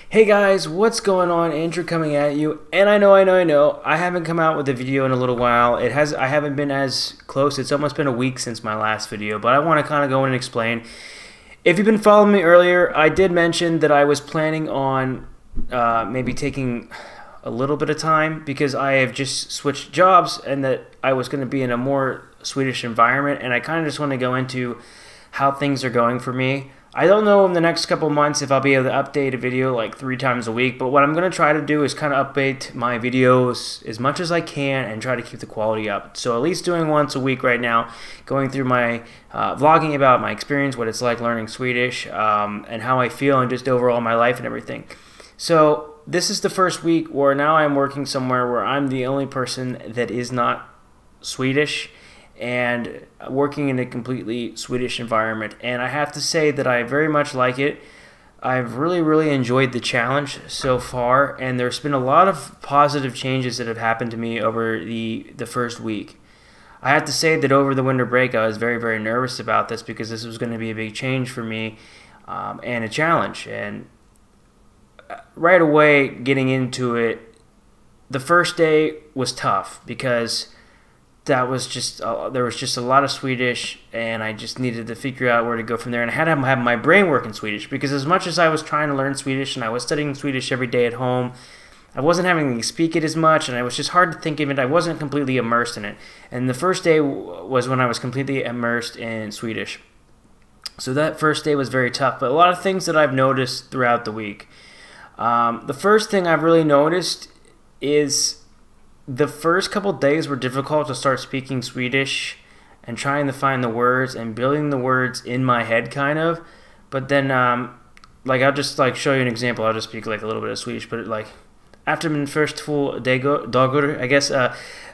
Hey guys, what's going on? Andrew coming at you. And I know, I haven't come out with a video in a little while. I haven't been as close. It's almost been a week since my last video, but I want to kind of go in and explain. If you've been following me earlier, I did mention that I was planning on maybe taking a little bit of time because I have just switched jobs and that I was going to be in a more Swedish environment, and I kind of just want to go into how things are going for me. I don't know in the next couple months if I'll be able to update a video like 3 times a week, but what I'm going to try to do is kind of update my videos as much as I can and try to keep the quality up. So at least doing once a week right now, going through my vlogging about my experience, what it's like learning Swedish, and how I feel and just overall my life and everything. So this is the first week where now I'm working somewhere where I'm the only person that is not Swedish, and working in a completely Swedish environment, and I have to say that I very much like it. I've really enjoyed the challenge so far, and there's been a lot of positive changes that have happened to me over the first week. I have to say that over the winter break I was very nervous about this because this was going to be a big change for me, and a challenge, and right away getting into it, the first day was tough because that was just there was just a lot of Swedish, and I just needed to figure out where to go from there. And I had to have my brain work in Swedish because as much as I was trying to learn Swedish and I was studying Swedish every day at home, I wasn't having to speak it as much, and it was just hard to think of it. I wasn't completely immersed in it. And the first day was when I was completely immersed in Swedish. So that first day was very tough, but a lot of things that I've noticed throughout the week. The first thing I've really noticed is the first couple days were difficult to start speaking Swedish and trying to find the words and building the words in my head kind of. But then like I'll just like show you an example. I'll just speak like a little bit of Swedish, but like after min först 2 dagar, I guess,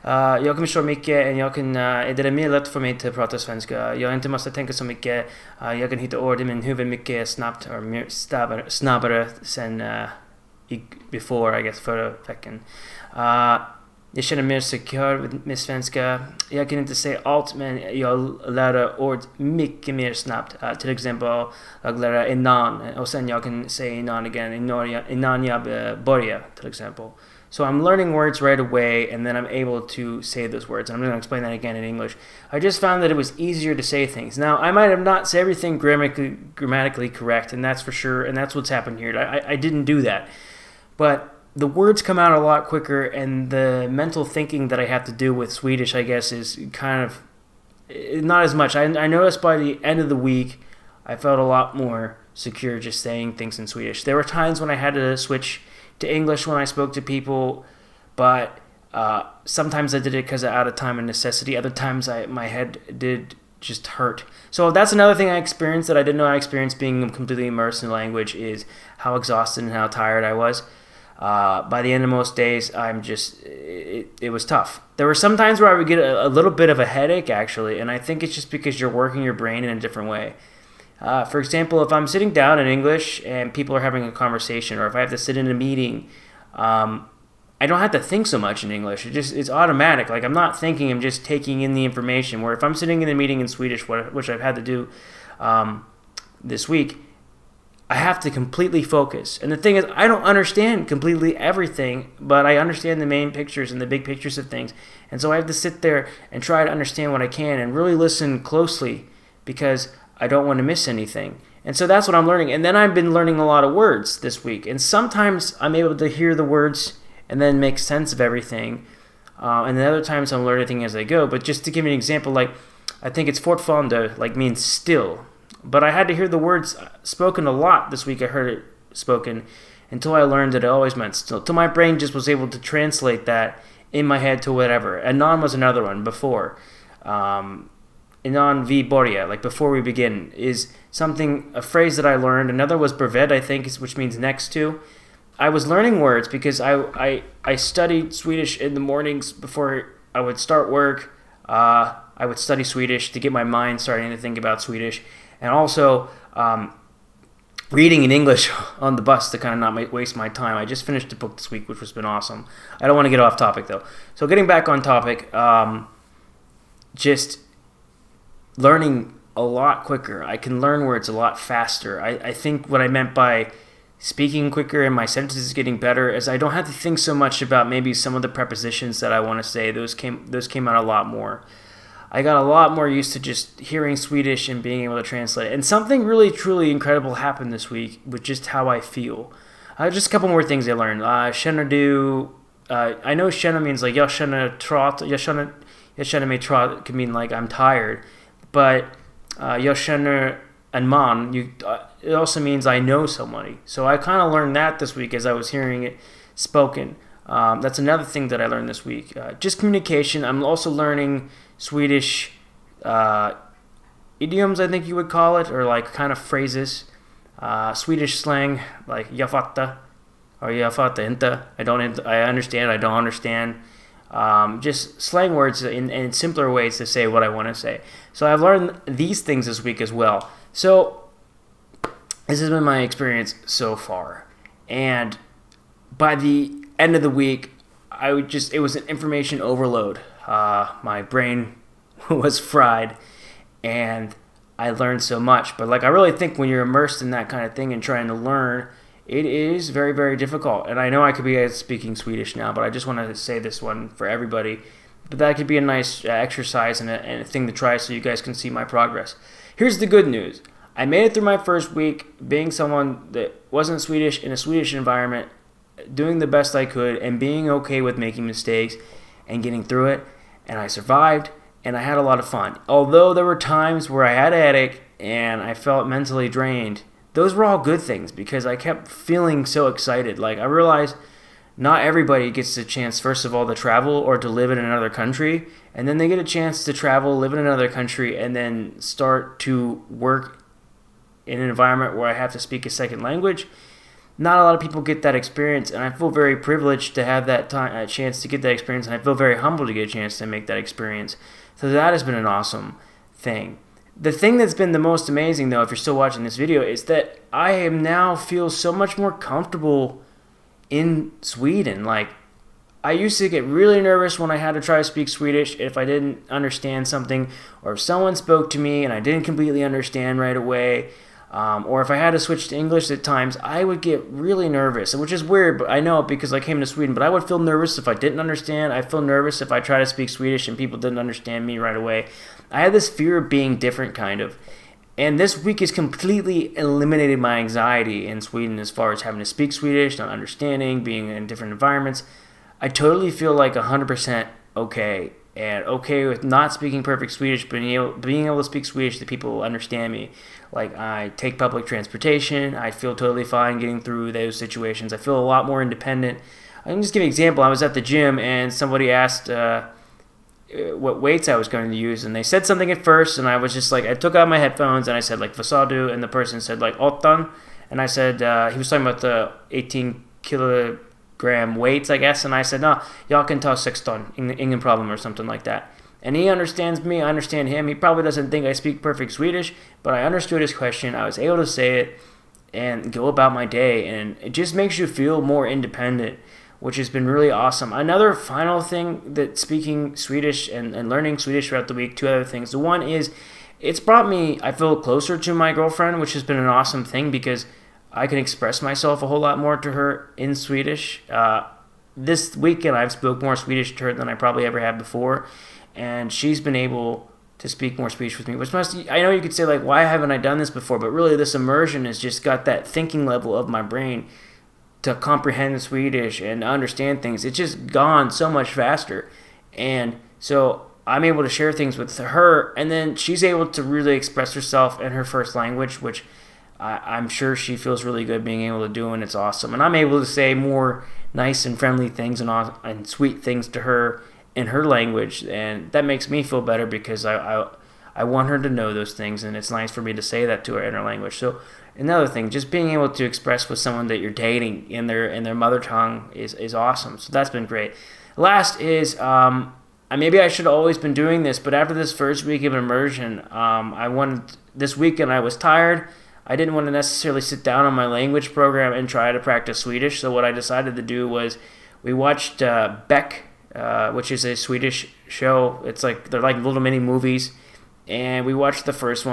jag kan förstå mycket, och jag kan, det är mer lätt för mig att prata svenska. Jag inte måste tänka så mycket. Jag kan hitta ord i min huvud mycket snabbt, och mer snabbare sen before, I guess, förra veckan. Jag känner mer säker med svenska. Jag kan inte säga allt, men jag lär ord mycket mer snabbt. Till exempel, jag lär innan, och sen jag kan säga innan igen innan jag börjar, till exempel. So I'm learning words right away, and then I'm able to say those words. I'm going to explain that again in English. I just found that it was easier to say things. Now, I might have not said everything grammatically correct, and that's for sure, and that's what's happened here. I didn't do that. But the words come out a lot quicker, and the mental thinking that I have to do with Swedish, I guess, is kind of not as much. I noticed by the end of the week, I felt a lot more secure just saying things in Swedish. There were times when I had to switch to English when I spoke to people, but sometimes I did it because of out of time and necessity. Other times my head did just hurt. So that's another thing I experienced that I didn't know I experienced being completely immersed in language, is how exhausted and how tired I was. By the end of most days, it was tough. There were some times where I would get a little bit of a headache, actually, and I think it's just because you're working your brain in a different way. For example, if I'm sitting down in English and people are having a conversation, or if I have to sit in a meeting, I don't have to think so much in English. It's automatic. Like, I'm not thinking, I'm just taking in the information. Where if I'm sitting in a meeting in Swedish, which I've had to do this week, I have to completely focus. And the thing is, I don't understand completely everything, but I understand the main pictures and the big pictures of things. And so I have to sit there and try to understand what I can and really listen closely because I don't want to miss anything. And so that's what I'm learning. And then I've been learning a lot of words this week. And sometimes I'm able to hear the words and then make sense of everything. And then other times I'm learning as I go. But just to give you an example, like, I think it's fortfarande, like, means still. But I had to hear the words spoken a lot this week. I heard it spoken until I learned that it always meant still. Till my brain just was able to translate that in my head to whatever. Anon was another one, before. Innan vi börjar, like before we begin, is a phrase that I learned. Another was bredvid, I think, which means next to. I was learning words because I studied Swedish in the mornings before I would start work. I would study Swedish to get my mind starting to think about Swedish. And also reading in English on the bus to kind of not waste my time. I just finished a book this week, which has been awesome. I don't want to get off topic, though. So getting back on topic, just learning a lot quicker. I can learn words a lot faster. I think what I meant by speaking quicker and my sentences getting better, as I don't have to think so much about maybe some of the prepositions that I want to say. Those came out a lot more. I got a lot more used to just hearing Swedish and being able to translate it. And something really, truly incredible happened this week with just how I feel. Just a couple more things I learned. Känner du, I know känna means like jag känner trött, jag känner mig trött can mean like I'm tired. But jag känner en man, it also means I know somebody. So I kind of learned that this week as I was hearing it spoken. That's another thing that I learned this week. Just communication. I'm also learning Swedish idioms, I think you would call it, or like kind of phrases. Swedish slang, like jag fattar or jag fattar inte. I understand, I don't understand. Just slang words in simpler ways to say what I want to say. So I've learned these things this week as well. So this has been my experience so far. And by the end of the week, it was an information overload. My brain was fried, and I learned so much. But like, I really think when you're immersed in that kind of thing and trying to learn, it is very, very difficult. And I know I could be speaking Swedish now, but I just wanted to say this one for everybody. But that could be a nice exercise and a thing to try so you guys can see my progress. Here's the good news. I made it through my first week being someone that wasn't Swedish in a Swedish environment, doing the best I could and being okay with making mistakes and getting through it. And I survived, and I had a lot of fun. Although there were times where I had a headache and I felt mentally drained, those were all good things because I kept feeling so excited. Like, I realized not everybody gets the chance, first of all, to travel or to live in another country, and then they get a chance to travel, live in another country, and then start to work in an environment where I have to speak a second language. Not a lot of people get that experience, and I feel very privileged to have that chance to get that experience, and I feel very humbled to get a chance to make that experience. So that has been an awesome thing. The thing that's been the most amazing, though, if you're still watching this video, is that I am now feel so much more comfortable in Sweden. Like, I used to get really nervous when I had to try to speak Swedish if I didn't understand something, or if someone spoke to me and I didn't completely understand right away, or if I had to switch to English at times, I would get really nervous, which is weird, but I know it because I came to Sweden. But I would feel nervous if I didn't understand. I feel nervous if I try to speak Swedish and people didn't understand me right away. I had this fear of being different, kind of. And this week has completely eliminated my anxiety in Sweden as far as having to speak Swedish, not understanding, being in different environments. I totally feel like 100% okay, and okay with not speaking perfect Swedish, but being able to speak Swedish that people will understand me. Like, I take public transportation, I feel totally fine getting through those situations. I feel a lot more independent. I can just give you an example. I was at the gym and somebody asked what weights I was going to use, and they said something at first, and I was just like, I took out my headphones and I said like Vasadu, and the person said like Ottan, and I said he was talking about the 18 kilogram weights, I guess, and I said no, y'all can ta 16, ingen problem, or something like that. And he understands me, I understand him. He probably doesn't think I speak perfect Swedish, but I understood his question. I was able to say it and go about my day, and it just makes you feel more independent, which has been really awesome. Another final thing that speaking Swedish and learning Swedish throughout the week, two other things. The one is it's brought me, I feel, closer to my girlfriend, which has been an awesome thing because I can express myself a whole lot more to her in Swedish. This weekend I've spoke more Swedish to her than I probably ever have before, and she's been able to speak more Swedish with me, which I know you could say like, why haven't I done this before? But really this immersion has just got that thinking level of my brain to comprehend Swedish and understand things. It's just gone so much faster. And so I'm able to share things with her, and then she's able to really express herself in her first language, which I'm sure she feels really good being able to do, and it's awesome. And I'm able to say more nice and friendly things and sweet things to her in her language, and that makes me feel better because I want her to know those things, and it's nice for me to say that to her in her language. So another thing, just being able to express with someone that you're dating in their mother tongue is awesome. So that's been great. Last is maybe I should have always been doing this, but after this first week of immersion, this weekend I was tired. I didn't want to necessarily sit down on my language program and try to practice Swedish. So what I decided to do was we watched Beck, which is a Swedish show. It's like they're like little mini movies, and we watched the first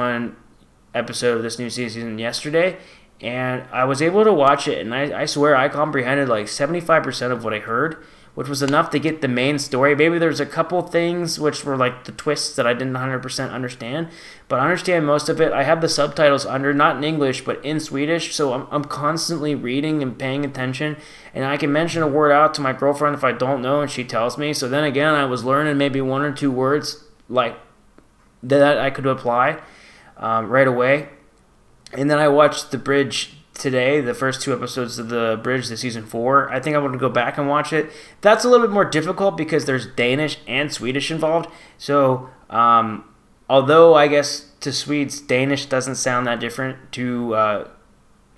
episode of this new season yesterday, and I was able to watch it, and I swear I comprehended like 75% of what I heard, which was enough to get the main story. Maybe there's a couple things which were like the twists that I didn't 100% understand, but I understand most of it. I have the subtitles under, not in English, but in Swedish, so I'm constantly reading and paying attention, and I can mention a word out to my girlfriend if I don't know, and she tells me. So then again, I was learning maybe 1 or 2 words like that I could apply right away. And then I watched the bridge today, the first 2 episodes of the bridge, the season 4. I think I want to go back and watch it. That's a little bit more difficult because there's Danish and Swedish involved. So although I guess to Swedes, Danish doesn't sound that different to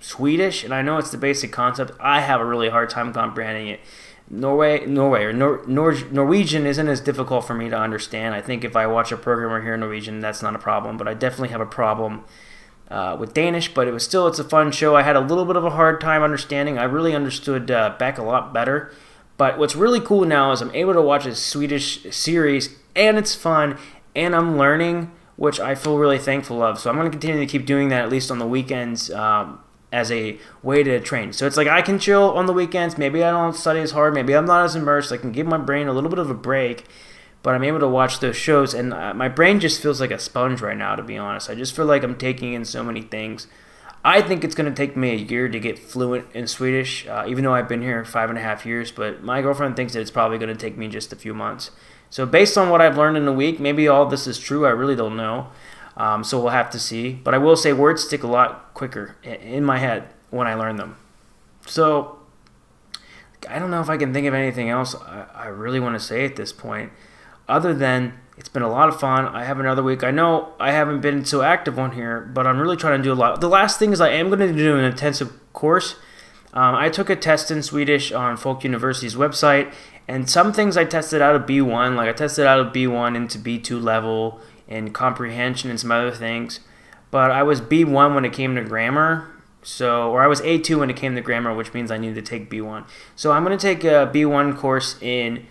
Swedish, and I know it's the basic concept, I have a really hard time comprehending it. Norwegian isn't as difficult for me to understand. I think if I watch a program or hear Norwegian, that's not a problem, but I definitely have a problem with Danish. But it's a fun show. I had a little bit of a hard time understanding. I really understood Beck a lot better. But what's really cool now is I'm able to watch a Swedish series, and it's fun, and I'm learning, which I feel really thankful of. So I'm going to continue to keep doing that, at least on the weekends, as a way to train. So it's like I can chill on the weekends. Maybe I don't study as hard. Maybe I'm not as immersed. I can give my brain a little bit of a break, but I'm able to watch those shows, and my brain just feels like a sponge right now, to be honest. I just feel like I'm taking in so many things. I think it's going to take me a year to get fluent in Swedish, even though I've been here 5.5 years, but my girlfriend thinks that it's probably going to take me just a few months. So based on what I've learned in a week, maybe all this is true. I really don't know. So we'll have to see. But I will say words stick a lot quicker in my head when I learn them. So I don't know if I can think of anything else I really want to say at this point, other than it's been a lot of fun. I have another week. I know I haven't been so active on here, but I'm really trying to do a lot. The last thing is I am going to do an intensive course. I took a test in Swedish on Folk University's website, and some things I tested out of B1. Like I tested out of B1 into B2 level and comprehension and some other things. But I was B1 when it came to grammar. Or I was A2 when it came to grammar, which means I needed to take B1. So I'm going to take a B1 course in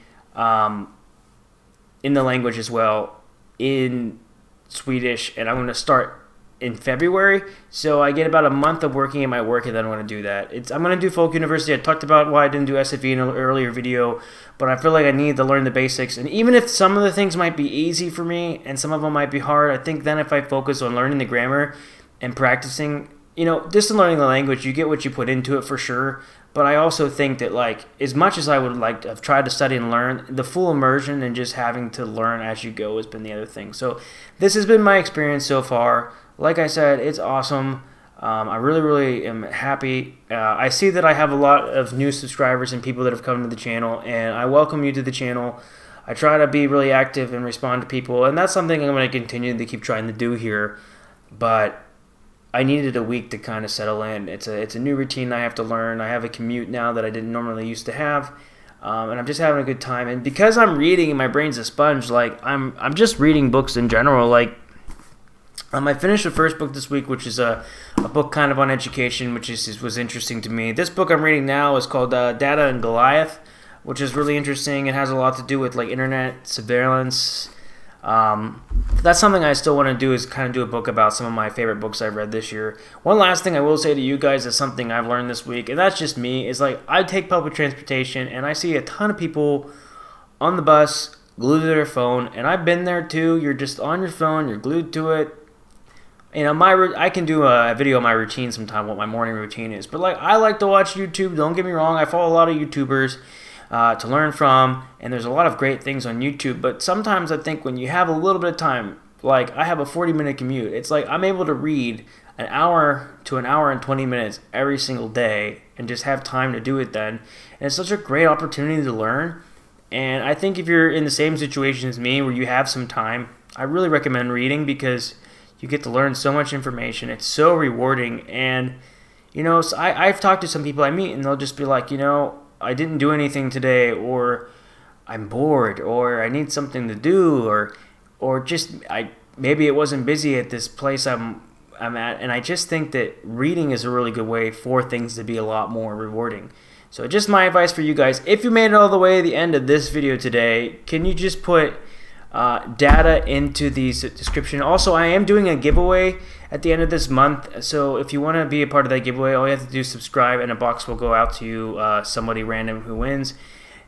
the language as well, in Swedish, and I'm going to start in February. So I get about a month of working in my work, and then I'm going to do that. I'm going to do Folk University. I talked about why I didn't do SFE in an earlier video, but I feel like I need to learn the basics. And even if some of the things might be easy for me and some of them might be hard, I think then if I focus on learning the grammar and practicing, just in learning the language, you get what you put into it for sure. But I also think that, like, as much as I would like to have tried to study and learn, the full immersion and just having to learn as you go has been the other thing. So this has been my experience so far. Like I said, it's awesome. I really, really am happy. I see that I have a lot of new subscribers and people that have come to the channel, and I welcome you to the channel. I try to be really active and respond to people, and that's something I'm going to continue to keep trying to do here. But I needed a week to kind of settle in. It's a new routine I have to learn. I have a commute now that I didn't normally used to have, and I'm just having a good time. And because I'm reading and my brain's a sponge, like I'm just reading books in general. Like I finished the first book this week, which is a book kind of on education, which was interesting to me. This book I'm reading now is called Data and Goliath, which is really interesting. It has a lot to do with like internet surveillance. That's something I still want to do, is kind of do a book about some of my favorite books I've read this year. One last thing I will say to you guys is something I've learned this week, and that's just me, is like I take public transportation and I see a ton of people on the bus glued to their phone, and I've been there too. You're just on your phone, you're glued to it. I can do a video of my routine sometime, what my morning routine is, but like I like to watch YouTube. Don't get me wrong, I follow a lot of YouTubers to learn from, and there's a lot of great things on YouTube, but sometimes I think when you have a little bit of time, like I have a 40-minute commute, it's like I'm able to read an hour to an hour and 20 minutes every single day and just have time to do it then, and it's such a great opportunity to learn. And I think if you're in the same situation as me where you have some time, I really recommend reading, because you get to learn so much information. It's so rewarding. And so I've talked to some people I meet, and they'll just be like, I didn't do anything today, or I'm bored, or I need something to do, or just maybe it wasn't busy at this place I'm at. And I just think that reading is a really good way for things to be a lot more rewarding. So just my advice for you guys, if you made it all the way to the end of this video today, can you just put data into the description. Also, I am doing a giveaway at the end of this month, so if you want to be a part of that giveaway, all you have to do is subscribe, and a box will go out to you, somebody random who wins,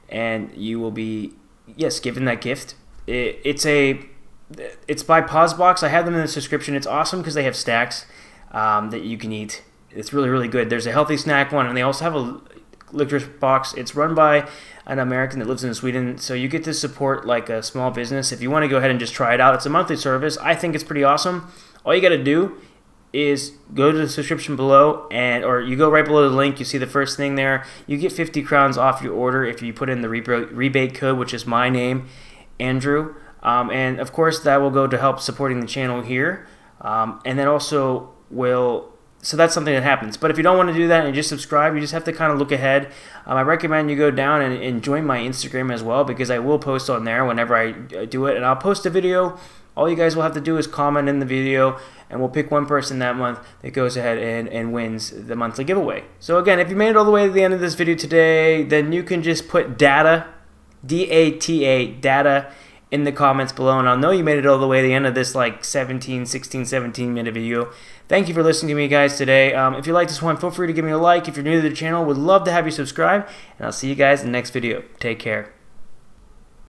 and you will be, yes, given that gift. It's by Pausebox. I have them in the description. It's awesome because they have snacks that you can eat. It's really, really good. There's a healthy snack one, and they also have a licorice box. It's run by an American that lives in Sweden, so you get to support like a small business. If you want to go ahead and just try it out, it's a monthly service. I think it's pretty awesome. All you got to do is go to the description below, or you go right below the link. You see the first thing there. You get 50 crowns off your order if you put in the rebate code, which is my name, Andrew. And of course, that will go to help supporting the channel here. And then also so that's something that happens. But if you don't want to do that and just subscribe, you just have to kind of look ahead. I recommend you go down and join my Instagram as well, because I will post on there whenever I do it. And I'll post a video. All you guys will have to do is comment in the video, and we'll pick one person that month that goes ahead and wins the monthly giveaway. So again, if you made it all the way to the end of this video today, then you can just put data, D-A-T-A, data, in the comments below, and I'll know you made it all the way to the end of this like 16, 17 minute video. Thank you for listening to me, guys, today. If you like this one, feel free to give me a like. If you're new to the channel, would love to have you subscribe, and I'll see you guys in the next video. Take care.